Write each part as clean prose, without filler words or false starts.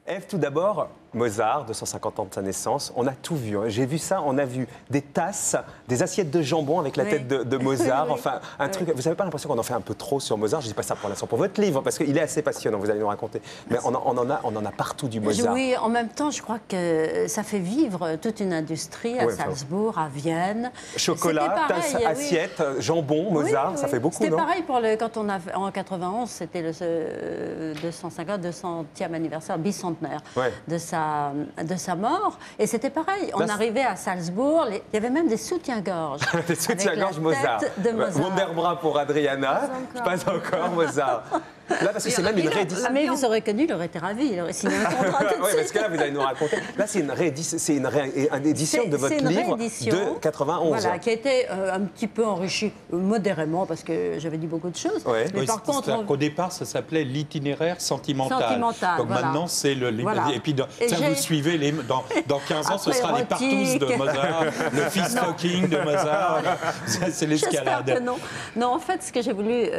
Ève, tout d'abord, Mozart, 250 ans de sa naissance, on a tout vu. J'ai vu ça, on a vu des tasses, des assiettes de jambon avec la tête de Mozart, enfin un truc. Vous n'avez pas l'impression qu'on en fait un peu trop sur Mozart? Je dis pas ça pour l'instant, pour votre livre, parce qu'il est assez passionnant, vous allez nous raconter. Mais on en a partout du Mozart. Oui, en même temps, je crois que ça fait vivre toute une industrie à Salzbourg, à Vienne. Chocolat, tasse, assiette, jambon, Mozart, ça fait beaucoup, non? C'était pareil quand on a en 91, c'était le 200e anniversaire bicentenaire de sa mort. Et c'était pareil. On arrivait à Salzbourg, il y avait même des soutiens-gorge. Des soutiens-gorge Mozart. Wonderbra pour Adriana. Pas encore Mozart. Là, parce que c'est même une réédition. Mais vous aurez connu, il aurait été ravi. Il aurait signé un contrat tout de suite. Parce que là, vous allez nous raconter. Là, c'est une réédition de votre livre de 91. Voilà, qui a été un petit peu enrichi modérément, parce que j'avais dit beaucoup de choses. Ouais. Mais par contre, qu'au départ, ça s'appelait l'itinéraire sentimental. Donc maintenant, c'est le livre. Et puis, vous suivez dans 15 ans, ce sera les partous de Mozart, le fist-fucking de Mozart. C'est l'escalade. J'espère que non. Non, en fait, ce que j'ai voulu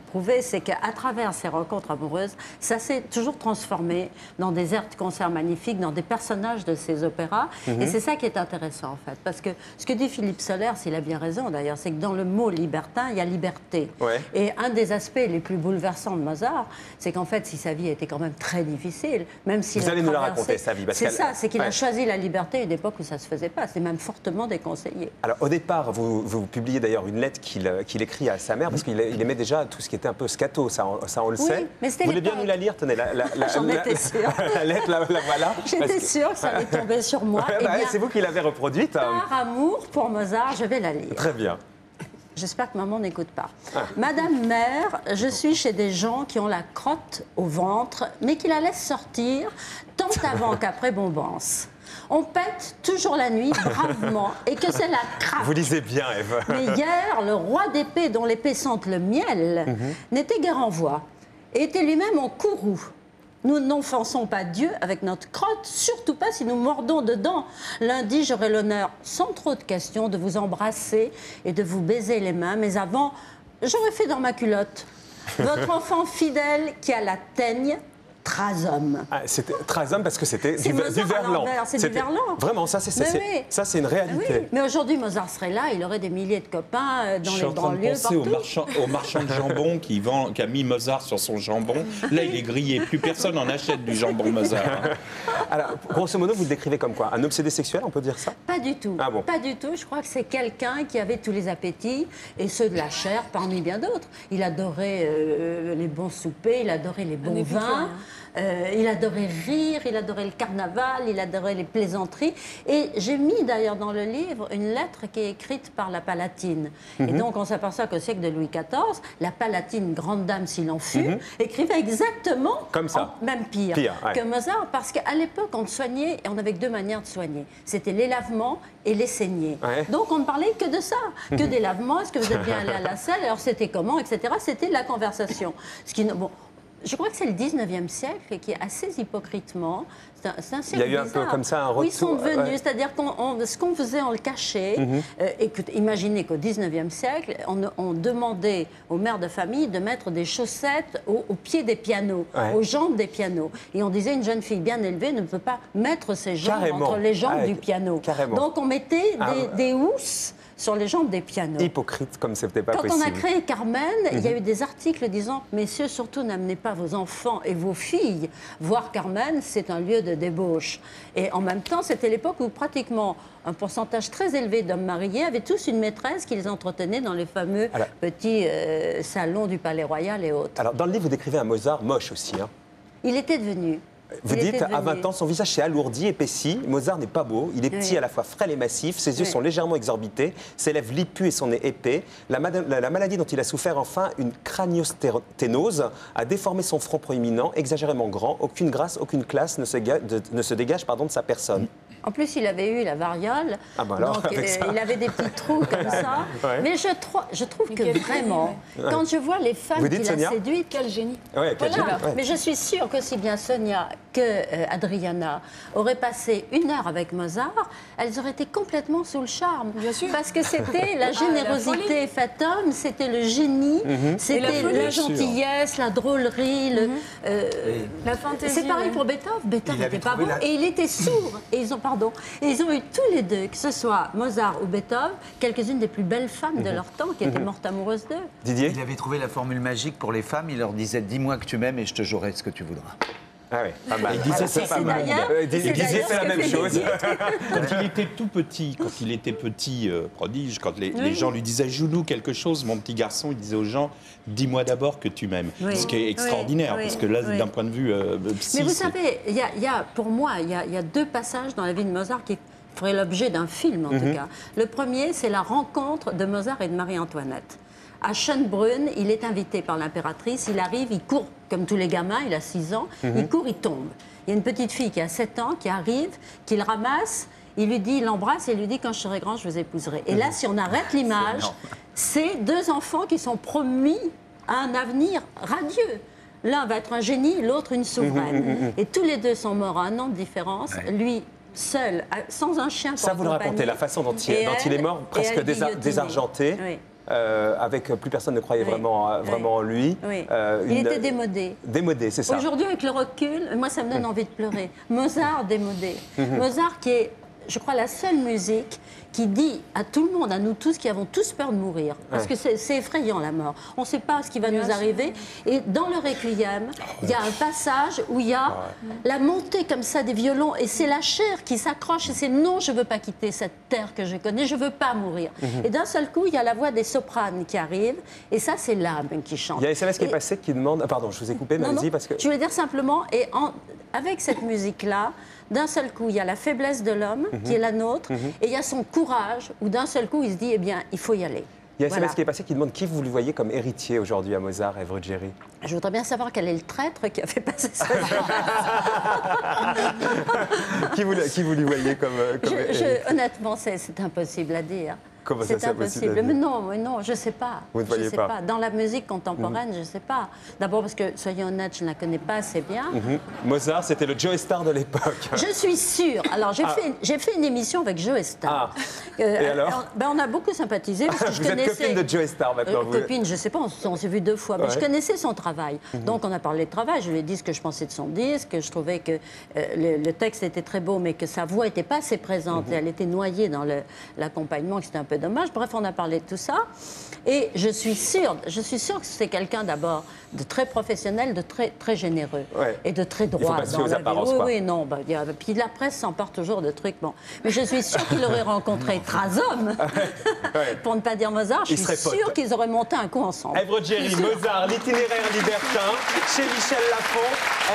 prouver, c'est qu'à travers ces rencontres amoureuses, ça s'est toujours transformé dans des airs de concert magnifiques, dans des personnages de ces opéras. Et c'est ça qui est intéressant, en fait. Parce que ce que dit Philippe Sollers, il a bien raison d'ailleurs, c'est que dans le mot libertin, il y a liberté. Et un des aspects les plus bouleversants de Mozart, c'est qu'en fait, si sa vie était quand même très difficile, même si... Vous allez nous la raconter, sa vie. C'est ça, c'est qu'il a choisi la liberté à une époque où ça ne se faisait pas. C'est même fortement déconseillé. Alors, au départ, vous publiez d'ailleurs une lettre qu'il écrit à sa mère, parce qu'il aimait déjà tout ce qui était un peu scato, ça on le sait. Mais vous voulez bien nous la lire? Tenez, j'en étais sûre. La lettre, la voilà. J'étais sûre que ça allait tomber sur moi. C'est vous qui l'avez reproduite. Par amour pour Mozart, je vais la lire. Très bien. J'espère que maman n'écoute pas. Madame mère, je suis chez des gens qui ont la crotte au ventre, mais qui la laissent sortir tant avant qu'après bombance. On pète toujours la nuit, bravement, et que c'est la craque. Vous lisez bien, Ève. Mais hier, le roi d'épée, dont l'épée sente le miel, n'était guère en voix, et était lui-même en courroux. Nous n'offensons pas Dieu avec notre crotte, surtout pas si nous mordons dedans. Lundi, j'aurai l'honneur, sans trop de questions, de vous embrasser et de vous baiser les mains, mais avant, j'aurais fait dans ma culotte. Votre enfant fidèle qui a la teigne, Trasome. C'était Trasome parce que c'était du Verlan. C'est du Verlan. Vraiment, ça c'est une réalité. Oui. Mais aujourd'hui, Mozart serait là, il aurait des milliers de copains dans les banlieues, partout. Je suis en train de penser au marchand de jambon qui a mis Mozart sur son jambon. Là, il est grillé. Plus personne n'en achète du jambon Mozart. Alors, grosso modo, vous le décrivez comme quoi? Un obsédé sexuel, on peut dire ça? Pas du tout. Ah bon? Pas du tout. Je crois que c'est quelqu'un qui avait tous les appétits, et ceux de la chair parmi bien d'autres. Il adorait les bons soupers, il adorait les bons vins. Il adorait rire, il adorait le carnaval, il adorait les plaisanteries. Et j'ai mis d'ailleurs dans le livre une lettre qui est écrite par la Palatine. Et donc on s'aperçoit qu'au siècle de Louis XIV, la Palatine, grande dame s'il en fut, écrivait exactement, comme ça. Même pire que Mozart. Parce qu'à l'époque, on soignait, et on avait que deux manières de soigner. C'était les lavements et les saignées. Donc on ne parlait que de ça, que des lavements. Est-ce que vous êtes bien allé à la salle? Alors c'était comment, etc. C'était la conversation. Ce qui, bon, je crois que c'est le 19e siècle et qui est assez hypocritement. C'est un siècle. Il y a eu un bizarre. peu comme ça un retour. Oui, ils sont devenus, c'est-à-dire ce qu'on faisait, on le cachait. Imaginez qu'au 19e siècle, on demandait aux mères de famille de mettre des chaussettes au pied des pianos, aux jambes des pianos. Et on disait une jeune fille bien élevée ne peut pas mettre ses jambes entre les jambes du piano. Donc on mettait des housses sur les jambes des pianos. Hypocrite, comme c'était pas possible. Quand on a créé Carmen, il y a eu des articles disant « Messieurs, surtout n'amenez pas vos enfants et vos filles. Voir Carmen, c'est un lieu de débauche. » Et en même temps, c'était l'époque où pratiquement un pourcentage très élevé d'hommes mariés avaient tous une maîtresse qui les entretenait dans les fameux petits salons du Palais Royal et autres. Alors, dans le livre, vous décrivez un Mozart moche aussi. Il était devenu... Vous dites, à 20 ans, son visage s'est alourdi, épaissi. Mozart n'est pas beau. Il est petit, à la fois frêle et massif. Ses yeux sont légèrement exorbités. Ses lèvres lippues et son nez épais. La maladie dont il a souffert, enfin, une craniosténose, a déformé son front proéminent, exagérément grand. Aucune grâce, aucune classe ne se dégage de sa personne. En plus, il avait eu la variole, donc il avait des petits trous comme ça. Mais je trouve que vraiment, quand je vois les femmes qu'il a séduites... Quel génie. Quel génie. Mais je suis sûre qu'aussi bien Sonia que Adriana aurait passé 1 heure avec Mozart, elles auraient été complètement sous le charme. Bien sûr. Parce que c'était la générosité faite homme, c'était le génie, c'était la gentillesse, la drôlerie, la fantaisie. C'est pareil pour Beethoven. Beethoven n'était pas bon et il était sourd. Et ils ont eu tous les deux, que ce soit Mozart ou Beethoven, quelques-unes des plus belles femmes de leur temps qui étaient mortes amoureuses d'eux. Didier ? Il avait trouvé la formule magique pour les femmes. Il leur disait « Dis-moi que tu m'aimes et je te jouerai ce que tu voudras ». Ah oui, pas mal. Il disait ça, pas mal. Didier fait la même chose. Quand il était tout petit, quand il était petit prodige, quand les gens lui disaient « Joue-nous quelque chose, mon petit garçon », il disait aux gens « Dis-moi d'abord que tu m'aimes ». Ce qui est extraordinaire, parce que là, d'un point de vue psy... Mais vous savez, pour moi, il y a 2 passages dans la vie de Mozart qui feraient l'objet d'un film, en tout cas. Le premier, c'est la rencontre de Mozart et de Marie-Antoinette. À Schönbrunn, il est invité par l'impératrice, il arrive, il court, comme tous les gamins, il a 6 ans, il court, il tombe. Il y a une petite fille qui a 7 ans, qui arrive, qui le ramasse, il l'embrasse et il lui dit « Quand je serai grand, je vous épouserai ». Et là, si on arrête l'image, c'est 2 enfants qui sont promis à un avenir radieux. L'un va être un génie, l'autre une souveraine. Et tous les 2 sont morts à 1 an de différence. Lui, seul, sans un chien pour ça, vous le racontez, la façon dont il est mort, presque désargenté. Oui. Avec plus personne ne croyait vraiment en lui. Oui. Il était démodé. Démodé, c'est ça. Aujourd'hui, avec le recul, moi, ça me donne envie de pleurer. Mozart démodé. Mozart qui est, je crois, la seule musique qui dit à tout le monde, à nous tous, qui avons tous peur de mourir. Parce que c'est effrayant, la mort. On ne sait pas ce qui va nous arriver. Et dans le Requiem, il y a un passage où il y a la montée comme ça des violons. Et c'est la chair qui s'accroche. Et c'est non, je ne veux pas quitter cette terre que je connais. Je ne veux pas mourir. Et d'un seul coup, il y a la voix des sopranes qui arrive. Et ça, c'est l'âme qui chante. Il y a SMS qui est passé qui demande... Pardon, je vous ai coupé, mais allez-y, parce que... Je voulais dire simplement, avec cette musique-là, d'un seul coup, il y a la faiblesse de l'homme, qui est la nôtre, et il y a son courage, où d'un seul coup, il se dit, eh bien, il faut y aller. Il y a un SMS qui est passé qui demande qui vous le voyez comme héritier aujourd'hui à Mozart, Ève Ruggieri. Je voudrais bien savoir quel est le traître qui a fait passer ça. Qui vous lui voyez comme héritier? Honnêtement, c'est impossible à dire. Comment ça, c'est impossible. Mais non, je ne sais pas. Vous ne voyez pas. Dans la musique contemporaine, je ne sais pas. D'abord parce que, soyons honnêtes, je ne la connais pas assez bien. Mozart, c'était le Joe Star de l'époque. Je suis sûre. Alors, j'ai fait une émission avec Joe Star. Et alors on a beaucoup sympathisé. Parce que vous êtes copine de Joe Star maintenant. Copine, je ne sais pas, on s'est vu 2 fois. Mais je connaissais son travail. Donc, on a parlé de travail. Je lui ai dit ce que je pensais de son disque. Que je trouvais que le texte était très beau, mais que sa voix n'était pas assez présente. Elle était noyée dans l'accompagnement, que c'était un peu dommage. Bref, on a parlé de tout ça. Et je suis sûre que c'est quelqu'un d'abord de très professionnel, de très, très généreux et de très droit. Il faut pas se fier aux apparences, quoi. Oui, non. Puis la presse s'emporte toujours de trucs. Bon. Mais je suis sûre qu'il aurait rencontré Trazom, pour ne pas dire Mozart. Je suis sûre qu'ils auraient monté un coup ensemble. Ève Ruggieri, Mozart, l'itinéraire libertin, chez Michel Lafon.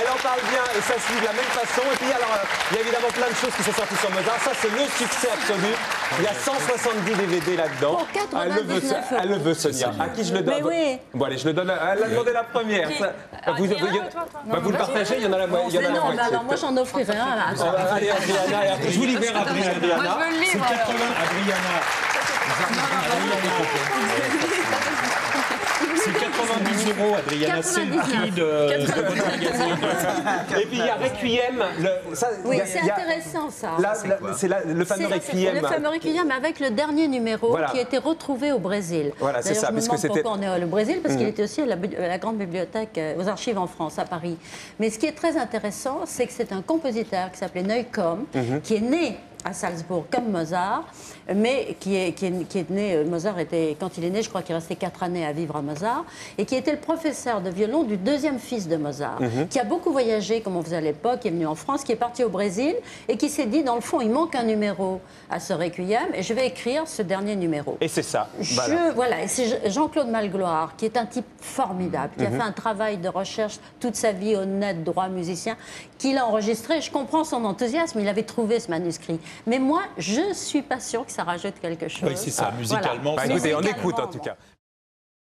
Elle en parle bien et ça se lit de la même façon. Et puis alors, il y a évidemment plein de choses qui sont sorties sur Mozart. Ça, c'est le succès absolu. Il y a 170 DVD là-dedans. Pour 99 elle le veut, Sonia. À qui je le donne? Mais oui. Bon, allez, je le donne. Elle a demandé la première. Vous le partagez, il y en a la moitié. Non, mais alors moi, j'en offrirai un. Allez, Adriana, je vous libère, Adriana. Moi, je veux le livre. C'est 80, Adriana. C'est 90 €, Adriana, c'est le prix de votre magazine. Et puis il y a Requiem. Oui, c'est intéressant ça. C'est le fameux Requiem. Le fameux Requiem avec le dernier numéro qui a été retrouvé au Brésil. Voilà, c'est ça. Je me demande pourquoi on est au Brésil, parce qu'il était aussi à la grande bibliothèque, aux archives en France, à Paris. Mais ce qui est très intéressant, c'est que c'est un compositeur qui s'appelait Neukomm, qui est né à Salzbourg comme Mozart, mais qui est né, Mozart était, quand il est né, je crois qu'il restait 4 années à vivre à Mozart, et qui était le professeur de violon du 2e fils de Mozart, qui a beaucoup voyagé, comme on faisait à l'époque, qui est venu en France, qui est parti au Brésil, et qui s'est dit, dans le fond, il manque un numéro à ce Requiem, et je vais écrire ce dernier numéro. Et c'est ça. Voilà, et c'est Jean-Claude Malgloire, qui est un type formidable, qui a fait un travail de recherche toute sa vie, honnête, droit, musicien, qui l'a enregistré. Je comprends son enthousiasme, il avait trouvé ce manuscrit. Mais moi, je ne suis pas sûre que ça rajoute quelque chose. Oui, c'est ça, musicalement. Voilà. Écoutez, on écoute en tout cas.